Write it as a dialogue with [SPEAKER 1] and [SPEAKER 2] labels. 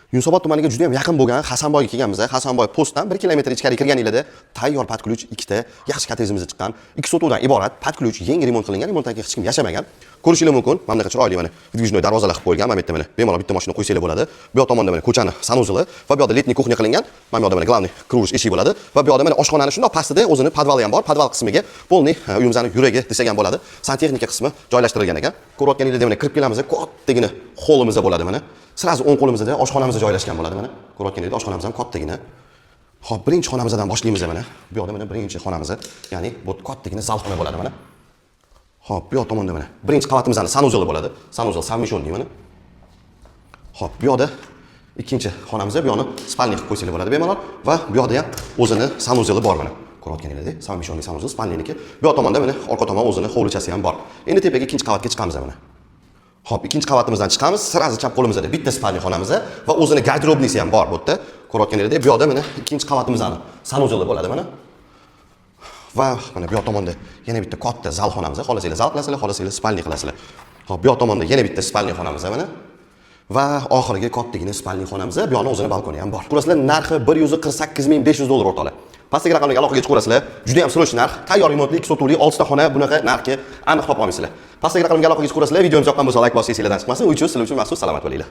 [SPEAKER 1] Yunusobod tumaniga juda ham yaqin bo'lgan Hasanboyga kelganmiz. Hasanboy postdan 1 kilometr ichkari kirganingizda tayyor patkulyuch ikkita yaxshi kottejimizda chiqqan. Ikki sotuvdan iborat patkulyuch yangi remont qilingan, remontdan keyin hech kim yashamagan. Ko'rishingiz mumkin. Mana bunaqa chiroyli mana vidvijnoy darvozalar qilib qo'yilgan. Mana bu yerda mana bemalol bitta mashina qo'ysanglar bo'ladi. Bu yoq tomonda mana ko'chani sanuzili va bu yoqda letniy kuxnya qilingan. Mana bu yoqda mana glavniy kruj eshik bo'ladi va bu yoqda mana oshxonani shundoq pastida o'zini podvali ham bor. Podval qismiga polniy uyimizning yuragi desak ham bo'ladi. Santexnika qismi joylashtirilgan ekan. Ko'rayotganingizda mana kirib kelamiz, kattagina holimiz bo'ladi mana. Sirazi o'ng qo'limizda oshxonamizda joylashgan bo'ladi mana. Ko'rayotganingizda oshxonamiz ham kattagina. Xo'p, birinchi xonamizdan boshlaymiz mana. Bu yoqda mana birinchi xonamiz, ya'ni bu kattagina zalxona bo'ladi mana. Xo'p, bu yoq tomonda mana birinchi qavatimizning sanuzili bo'ladi. Sanuzil совмещенный mana. Xo'p, bu yoqda ikkinchi xonamiz, bu yoqni spalniy qilib qo'ysanglar bo'ladi bemalol va bu yoqda ham o'zini sanuzili bor mana. Ko'rayotganingizda совмещенный sanuzil spalniyniki. Bu yoq tomonda mana orqa tomon o'zini hovlichasi ham bor. Endi tepaga ikkinchi qavatga chiqamiz mana. Xo'p, ikkinchi qavatimizdan chiqamiz. Sirazi chap qo'limizda bitta spalniy xonamiz va o'zini garderobnisi ham bor bu yerda. Ko'rayotganingizda bu yoqda mana ikkinchi qavatimizning sanuzili bo'ladi mana. Va mana bu yoq tomonda yana bitta katta zal xonamiz. Xohlasanglar zal qilasizlar, xohlasanglar spalniy qilasizlar. Xo'p, bu yoq tomonda yana bitta spalniy xonamiz mana. Va oxirgi kattagina spalniy xonamiz. Bu yoqning o'zini balkoni ham bor. Ko'rasizlar, narxi 148.500 dollar o'rtoqlar. Pastdagi raqamlarga aloqaga chiqaverasizlar. Juda ham srochniy narx. Tayyor remontli 2 sotuvli 6 ta xona bunaqa narxga aniq topa olmaysizlar. Pastdagi raqamlarga aloqaga chiqaverasizlar. Videomiz yoqqan bo'lsa like bosinglar, sizlardan chiqmasin. Sizlar uchun maxsus salomat bo'linglar.